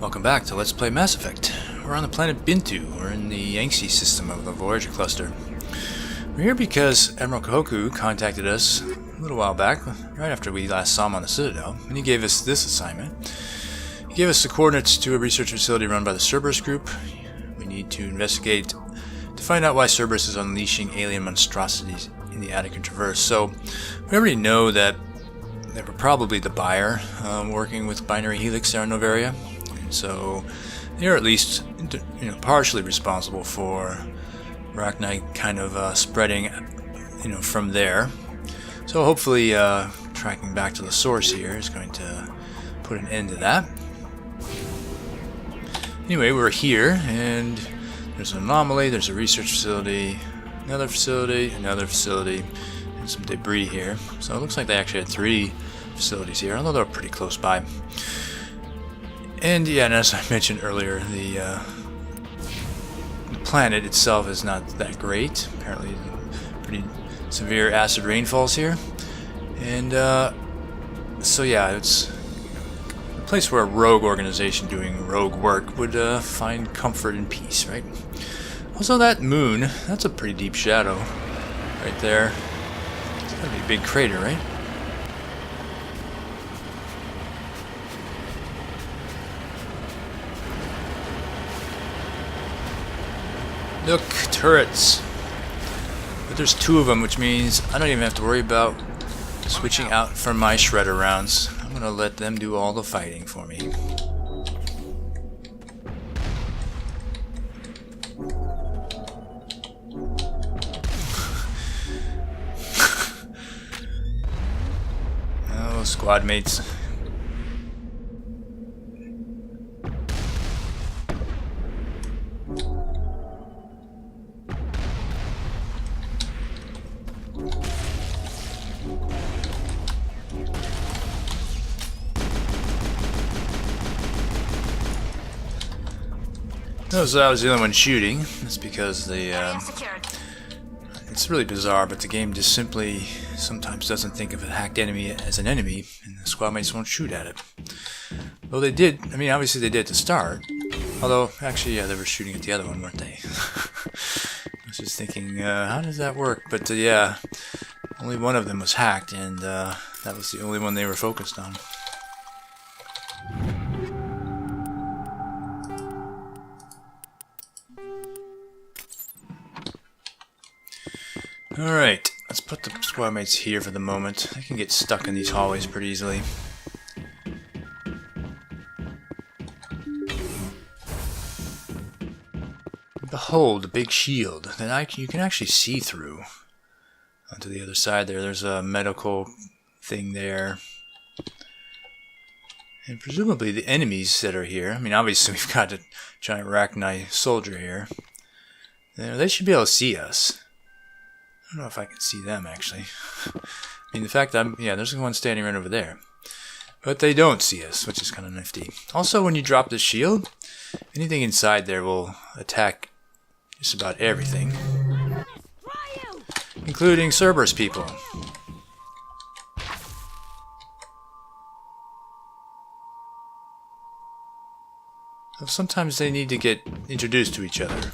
Welcome back to Let's Play Mass Effect. We're on the planet Bintu. We're in the Yangtze system of the Voyager cluster. We're here because Admiral Kohoku contacted us a little while back, right after we last saw him on the Citadel, and he gave us this assignment. He gave us the coordinates to a research facility run by the Cerberus group. We need to investigate to find out why Cerberus is unleashing alien monstrosities in the Attican Traverse. So, we already know that they were probably the buyer working with Binary Helix there in Novaria. So they're at least, partially responsible for rachni kind of spreading, from there. So hopefully, tracking back to the source here is going to put an end to that. Anyway, we're here, and there's an anomaly. There's a research facility, another facility, and some debris here. So it looks like they actually had 3 facilities here, although they're pretty close by. And yeah, and as I mentioned earlier, the planet itself is not that great. Apparently, pretty severe acid rainfalls here. And so yeah, it's a place where a rogue organization doing rogue work would find comfort and peace, right? Also, that moon, that's a pretty deep shadow right there. It's gotta be a big crater, right? Look, turrets. But there's 2 of them, which means I don't even have to worry about switching out from my shredder rounds. I'm gonna let them do all the fighting for me. Oh, squad mates. Notice I was the only one shooting. That's because it's really bizarre, but the game just simply sometimes doesn't think of a hacked enemy as an enemy, and the squad mates won't shoot at it. Well, they did. I mean, obviously they did to start. Although, actually, yeah, they were shooting at the other one, weren't they? I was just thinking, how does that work? But yeah, only one of them was hacked, and that was the only one they were focused on. Alright, let's put the squad mates here for the moment. They can get stuck in these hallways pretty easily. Behold, a big shield that you can actually see through. Onto the other side there, there's a medical thing there. And presumably the enemies that are here, I mean obviously we've got a giant rachni soldier here. They should be able to see us. I don't know if I can see them, actually. I mean, the fact that there's one standing right over there. But they don't see us, which is kind of nifty. Also, when you drop the shield, anything inside there will attack just about everything. Including Cerberus people. So sometimes they need to get introduced to each other.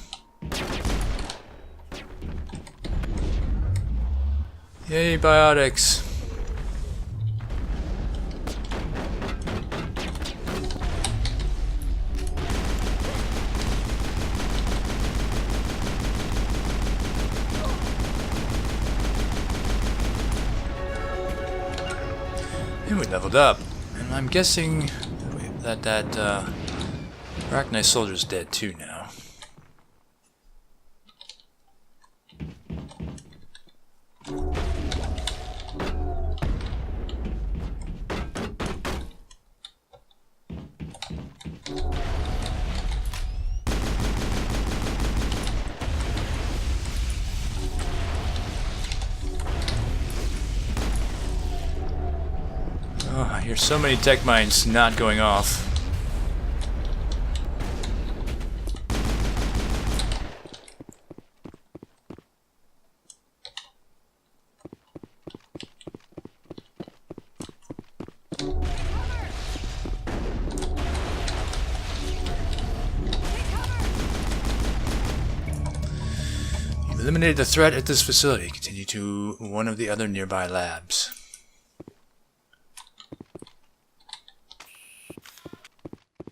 Yay, biotics! And we leveled up. And I'm guessing that rachni soldier's dead too now. Oh, I hear so many tech mines not going off. Eliminated the threat at this facility. Continue to one of the other nearby labs.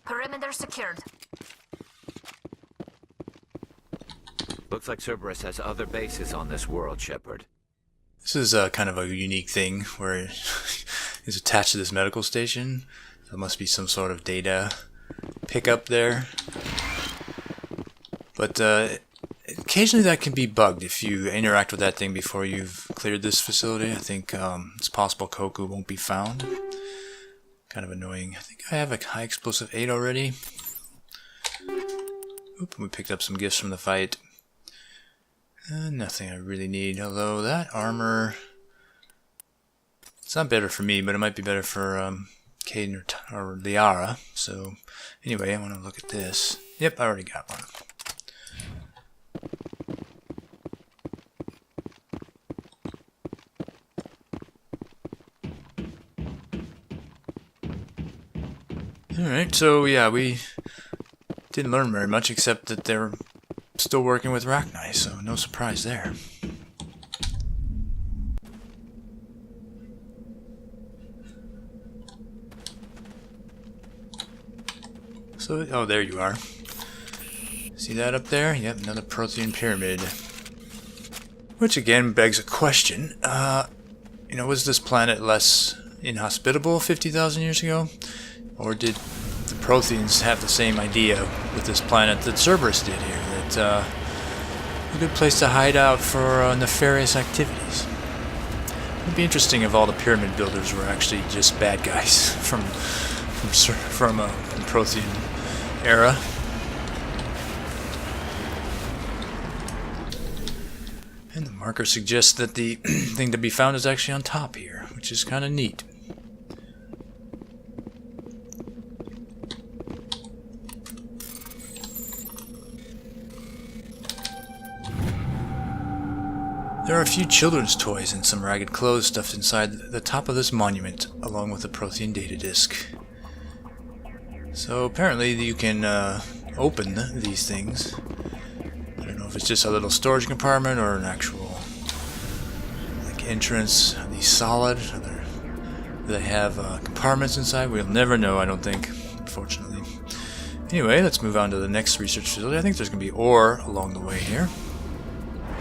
Perimeter secured. Looks like Cerberus has other bases on this world, Shepard. This is kind of a unique thing where it's attached to this medical station. There must be some sort of data pickup there. But occasionally that can be bugged if you interact with that thing before you've cleared this facility. I think it's possible Koku won't be found. Kind of annoying. I think I have a high explosive 8 already. Oop, we picked up some gifts from the fight. Nothing I really need, although that armor... It's not better for me, but it might be better for Caden or Liara. So, anyway, I want to look at this. Yep, I already got one. Alright, so yeah, we didn't learn very much except that they're still working with rachni, so no surprise there. So, oh, there you are. See that up there? Yep, another Prothean pyramid. Which again begs a question. You know, was this planet less inhospitable 50,000 years ago? Or did the Protheans have the same idea with this planet that Cerberus did here? That a good place to hide out for nefarious activities. It would be interesting if all the pyramid builders were actually just bad guys from the Prothean era. And the marker suggests that the thing to be found is actually on top here, which is kind of neat. There are a few children's toys and some ragged clothes stuffed inside the top of this monument, along with the Prothean data disk. So apparently you can open these things. I don't know if it's just a little storage compartment or an actual entrance. Are these solid? Do they have compartments inside? We'll never know, I don't think, unfortunately. Anyway, let's move on to the next research facility. I think there's going to be ore along the way here.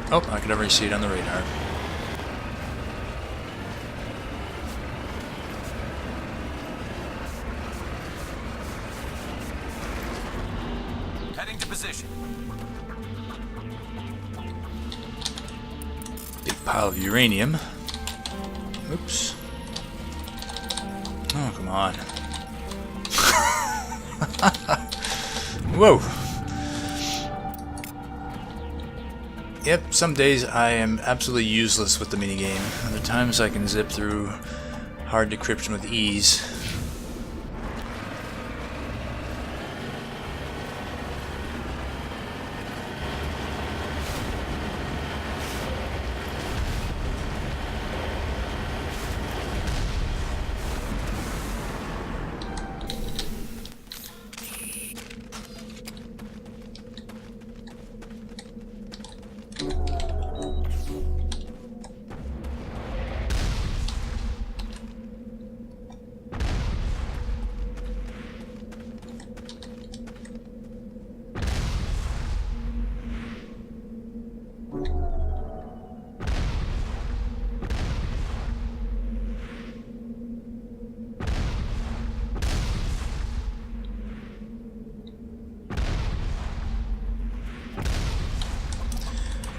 Oh, I can already see it on the radar. Heading to position. Big pile of uranium. Oops. Oh, come on. Whoa. Yep, some days I am absolutely useless with the minigame. Other times I can zip through hard decryption with ease.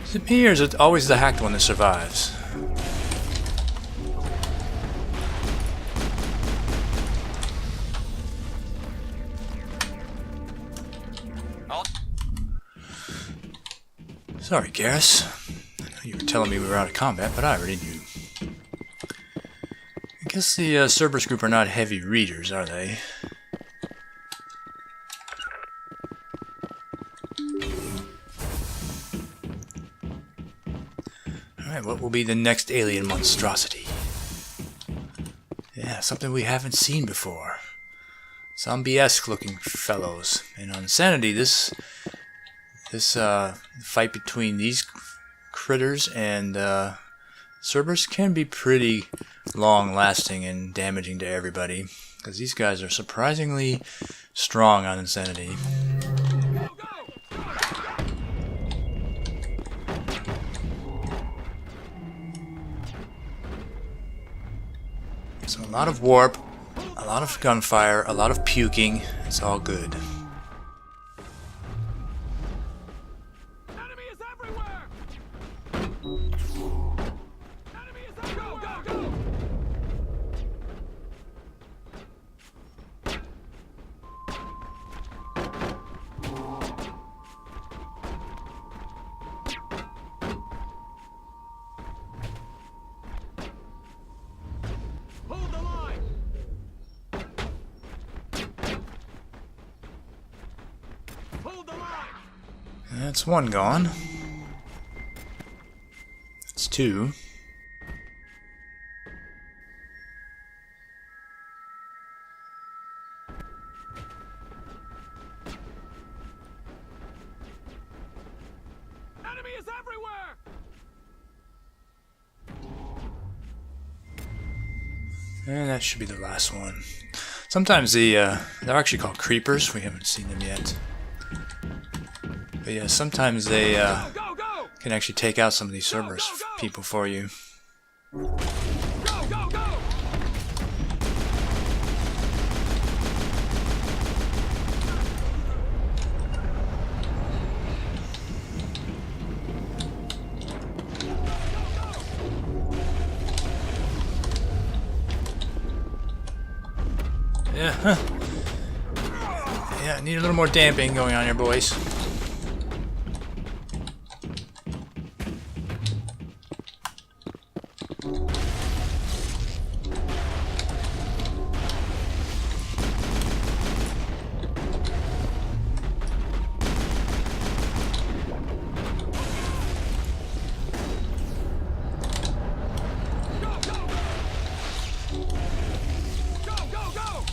Is it me or is it always the hacked one that survives? Sorry, Garrus. I know you were telling me we were out of combat, but I already knew. I guess the Cerberus group are not heavy readers, are they? Alright, what will be the next alien monstrosity? Yeah, something we haven't seen before. Zombie-esque looking fellows. And on Sanity, this fight between these critters, and Cerberus can be pretty long-lasting and damaging to everybody, because these guys are surprisingly strong on insanity. So a lot of warp, a lot of gunfire, a lot of puking. It's all good. Enemy is everywhere! Enemy is everywhere! Go, go, go! Hold the line! Hold the line! That's one gone. That's two. Enemy is everywhere! And that should be the last one. Sometimes they're actually called creepers. We haven't seen them yet. But yeah, sometimes they Go, go! can actually take out some of these Cerberus people for you. Go, go, go! Yeah, huh. Yeah, need a little more damping going on here, boys. Go, go, go!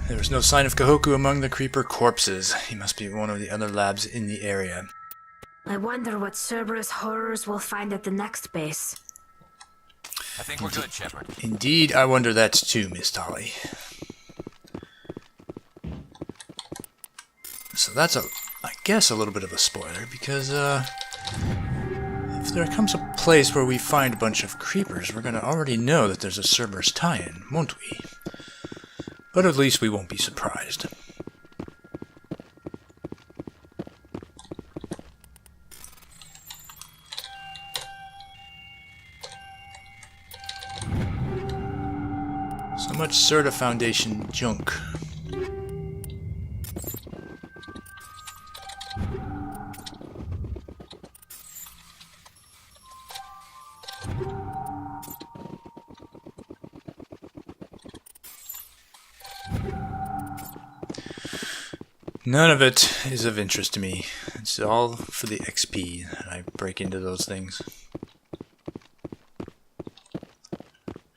There was no sign of Kahoku among the creeper corpses. He must be one of the other labs in the area. I wonder what Cerberus horrors we'll find at the next base. I think we're good, Shepard. Indeed, I wonder that too, Miss Dolly. So that's I guess a little bit of a spoiler, because if there comes a place where we find a bunch of creepers, we're gonna already know that there's a Cerberus tie-in, won't we? But at least we won't be surprised. So much Certa Foundation junk. None of it is of interest to me. It's all for the XP that I break into those things.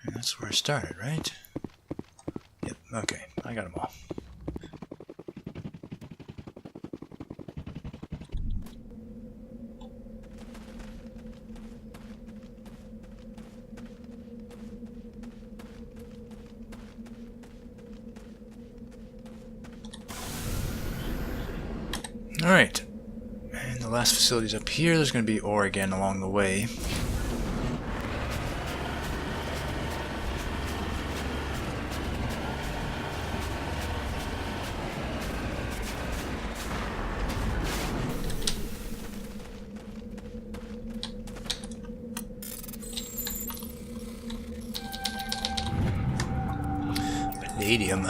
And that's where I started, right? Yep, okay, I got them all. Alright, and the last facility's up here. There's going to be ore again along the way. Palladium.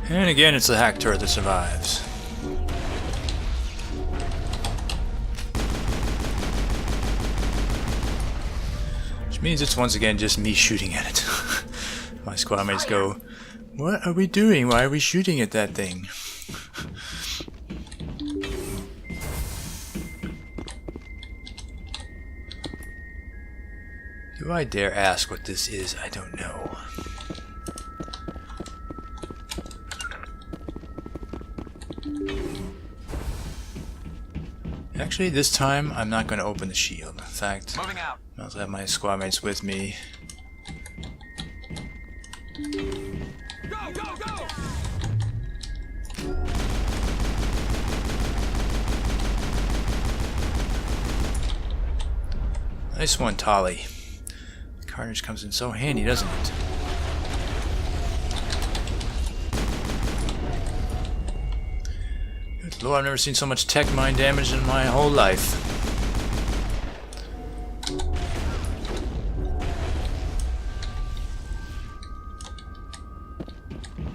And again, it's the hack turret that survives. Which means it's once again just me shooting at it. My squad mates go, "What are we doing? Why are we shooting at that thing?" Do I dare ask what this is? I don't know. Actually, this time I'm not going to open the shield. In fact, Moving out. I'll also have my squad mates with me. Go, go, go! Nice one, Tolly. Carnage comes in so handy, doesn't it? Good Lord, I've never seen so much tech mine damage in my whole life.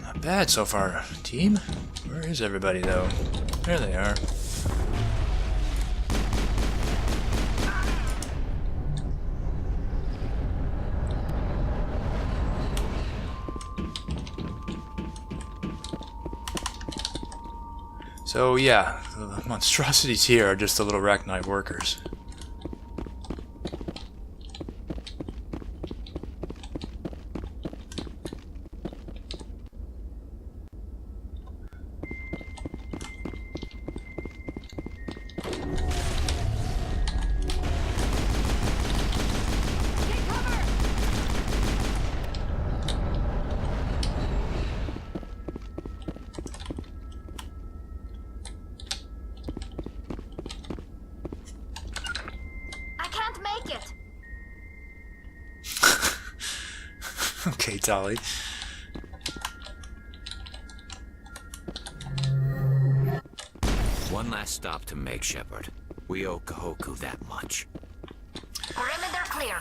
Not bad so far, team. Where is everybody, though? There they are. So yeah, the monstrosities here are just the little rachni workers. Okay, Tolly. One last stop to make, Shepard. We owe Kahoku that much. Perimeter clear.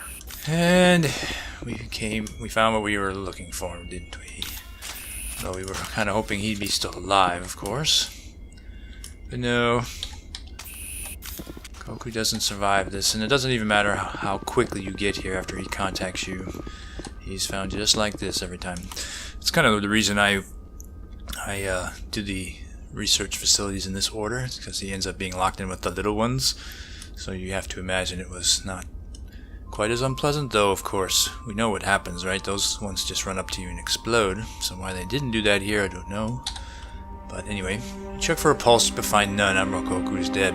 And we found what we were looking for, didn't we? Well, we were kind of hoping he'd be still alive, of course. But no. Kahoku doesn't survive this, and it doesn't even matter how quickly you get here after he contacts you. He's found just like this every time. It's kind of the reason I do the research facilities in this order. It's because he ends up being locked in with the little ones. So you have to imagine it was not quite as unpleasant, though of course we know what happens, right? Those ones just run up to you and explode. So why they didn't do that here, I don't know. But anyway, check for a pulse but find none. Admiral Kahoku is dead.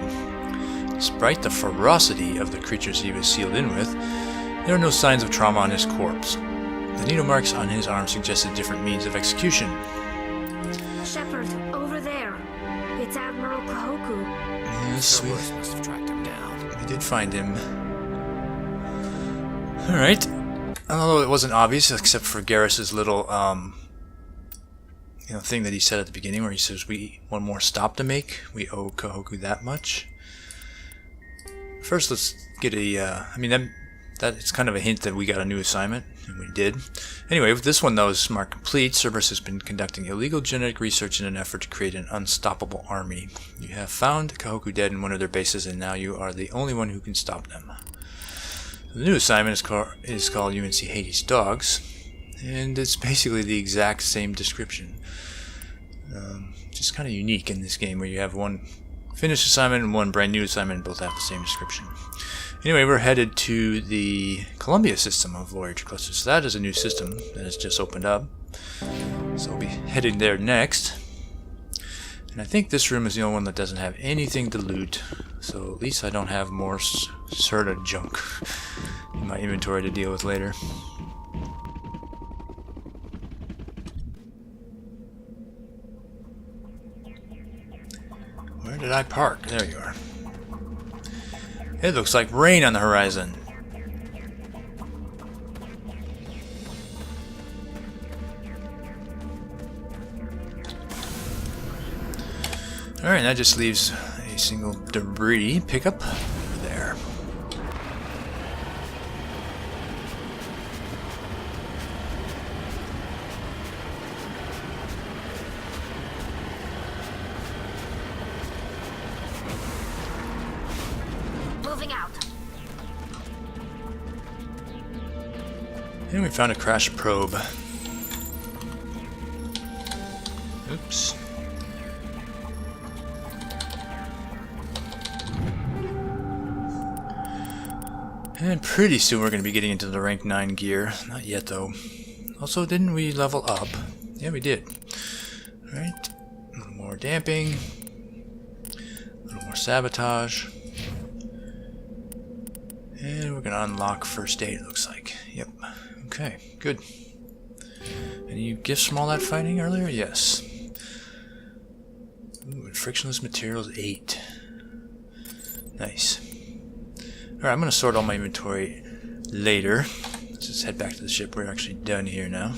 Despite the ferocity of the creatures he was sealed in with, there are no signs of trauma on his corpse. The needle marks on his arm suggested different means of execution. Shepard, over there. It's Admiral Kahoku. Yes, Cerberus must have tracked him down. we did find him. Alright. Although it wasn't obvious, except for Garrus's little, thing that he said at the beginning, where he says, one more stop to make. We owe Kahoku that much. First, let's get that's kind of a hint that we got a new assignment, and we did. Anyway, with this one, though, is marked complete. Cerberus has been conducting illegal genetic research in an effort to create an unstoppable army. You have found Kahoku dead in one of their bases, and now you are the only one who can stop them. The new assignment is called UNC Hades Dogs, and it's basically the exact same description. Just kind of unique in this game, where you have one finished assignment and one brand new assignment, and both have the same description. Anyway, we're headed to the Columbia system of Voyager clusters. So that is a new system that has just opened up. So we'll be heading there next. And I think this room is the only one that doesn't have anything to loot. So at least I don't have more Serta junk in my inventory to deal with later. Where did I park? There you are. It looks like rain on the horizon. Alright, that just leaves a single debris pickup over there. Moving out. And we found a crashed probe. Oops. And pretty soon we're going to be getting into the rank 9 gear. Not yet though. Also, didn't we level up? Yeah, we did. Alright. A little more damping. A little more sabotage. And we're going to unlock first aid, it looks like. Yep. Okay, good. Any gifts from all that fighting earlier? Yes. Ooh, frictionless materials 8. Nice. Alright, I'm going to sort all my inventory later. Let's just head back to the ship. We're actually done here now.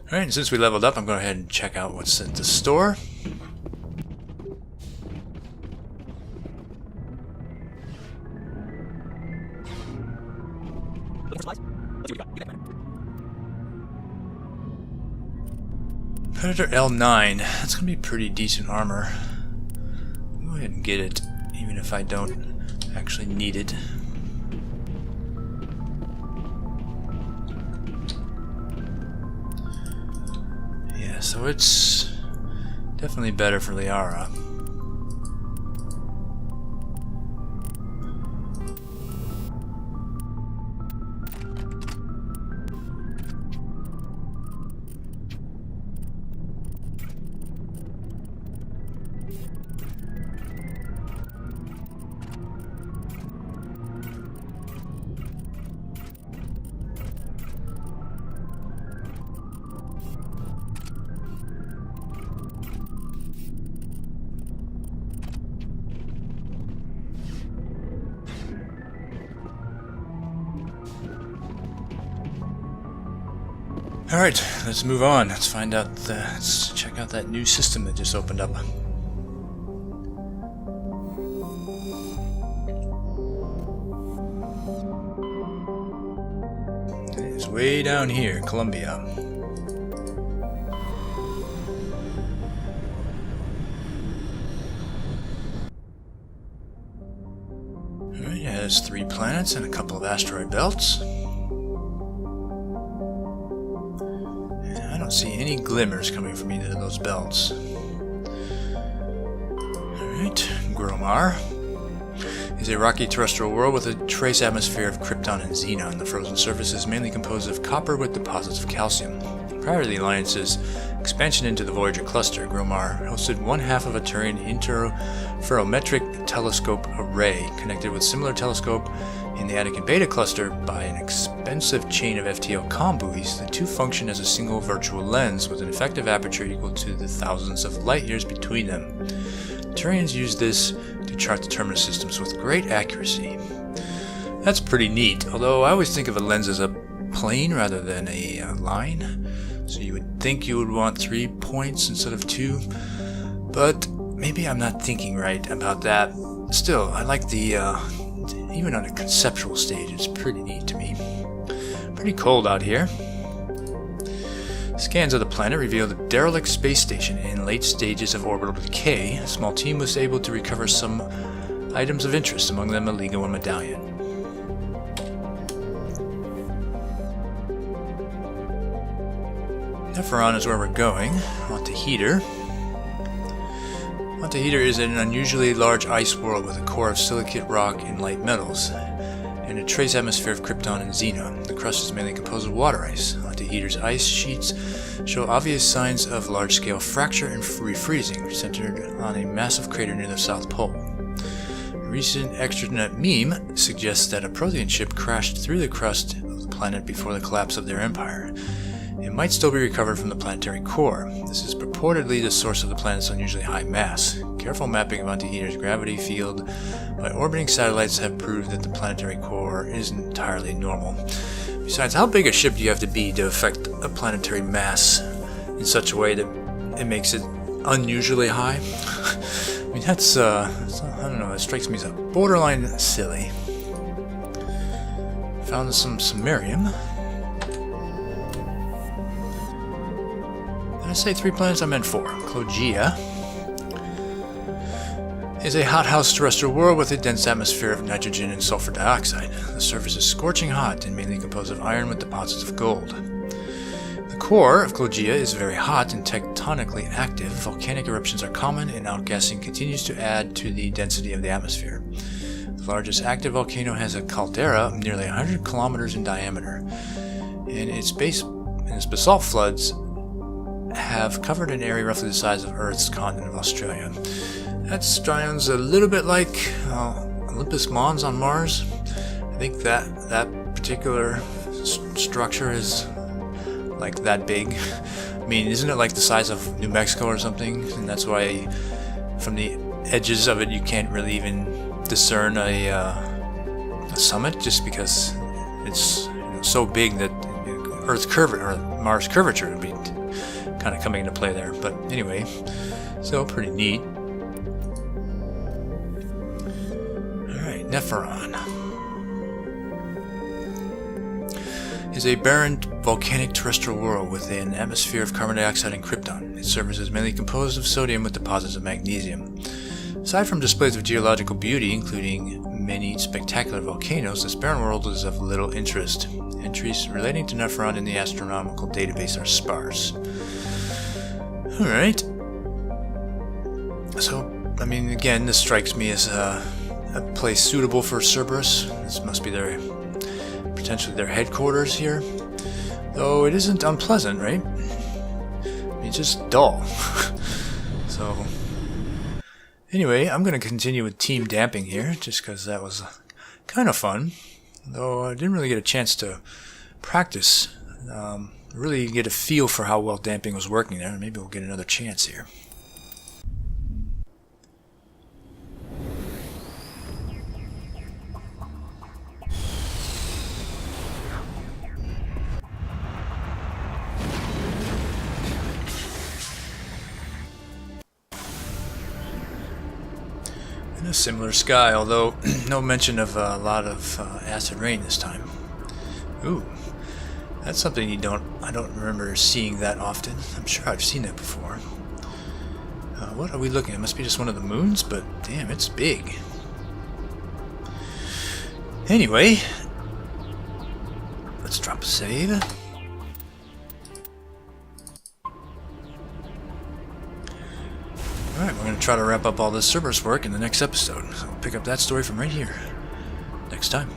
Alright, and since we leveled up, I'm going to go ahead and check out what's at the store. Predator L9. That's going to be pretty decent armor. Go ahead and get it, even if I don't actually need it. Yeah, so it's definitely better for Liara. Alright, let's move on. Let's find out, let's check out that new system that just opened up. It is way down here, Columbia. Alright, it has 3 planets and a couple of asteroid belts. I don't see any glimmers coming from either of those belts. Alright, Gromar is a rocky terrestrial world with a trace atmosphere of krypton and xenon. The frozen surface is mainly composed of copper with deposits of calcium. Prior to the Alliance's expansion into the Voyager cluster, Gromar hosted one half of a Turian interferometric telescope array, connected with similar telescope in the Attic and Beta cluster by an expensive chain of FTL comm buoys. The two function as a single virtual lens with an effective aperture equal to the thousands of light years between them. Turians use this to chart the terminus systems with great accuracy. That's pretty neat, although I always think of a lens as a plane rather than a line. So you would think you would want 3 points instead of 2, but maybe I'm not thinking right about that. Still, I like the, even on a conceptual stage, it's pretty neat to me. Pretty cold out here. Scans of the planet revealed a derelict space station in late stages of orbital decay. A small team was able to recover some items of interest, among them a LEGO medallion. Neferon is where we're going. Montaheater. Montaheater is an unusually large ice world with a core of silicate rock and light metals, and a trace atmosphere of krypton and xenon. The crust is mainly composed of water ice. Montaheater's ice sheets show obvious signs of large-scale fracture and refreezing, centered on a massive crater near the South Pole. A recent extranet meme suggests that a Prothean ship crashed through the crust of the planet before the collapse of their empire. It might still be recovered from the planetary core. This is purportedly the source of the planet's unusually high mass. Careful mapping of Montaheater's gravity field by orbiting satellites have proved that the planetary core isn't entirely normal. Besides, how big a ship do you have to be to affect a planetary mass in such a way that it makes it unusually high? I mean, that's, I don't know, it strikes me as a borderline silly. Found some samarium. Did I say 3 planets? I meant 4. Clogia is a hothouse terrestrial world with a dense atmosphere of nitrogen and sulfur dioxide. The surface is scorching hot and mainly composed of iron with deposits of gold. The core of Clogia is very hot and tectonically active. Volcanic eruptions are common, and outgassing continues to add to the density of the atmosphere. The largest active volcano has a caldera of nearly 100 kilometers in diameter, and its basalt floods have covered an area roughly the size of Earth's continent of Australia. That sounds a little bit like Olympus Mons on Mars. I think that particular structure is like that big. I mean, isn't it like the size of New Mexico or something? And that's why from the edges of it you can't really even discern a summit, just because it's so big that Earth's curvature or Mars' curvature would be kind of coming into play there. But anyway, so pretty neat. Alright, Nepharon is a barren volcanic terrestrial world with an atmosphere of carbon dioxide and krypton. Its surface is mainly composed of sodium with deposits of magnesium. Aside from displays of geological beauty, including many spectacular volcanoes, this barren world is of little interest. Entries relating to Nepharon in the astronomical database are sparse. Alright. So, I mean, again, this strikes me as a place suitable for Cerberus. This must be potentially their headquarters here. Though it isn't unpleasant, right? I mean, it's just dull. So, anyway, I'm going to continue with team damping here, just because that was kind of fun. Though I didn't really get a chance to practice, really get a feel for how well damping was working there. Maybe we'll get another chance here. In a similar sky, although no mention of a lot of acid rain this time. Ooh, that's something I don't remember seeing that often. I'm sure I've seen that before. What are we looking at? It must be just one of the moons, but damn, it's big. Anyway, let's drop a save. Alright, we're going to try to wrap up all this Cerberus work in the next episode. So we'll pick up that story from right here next time.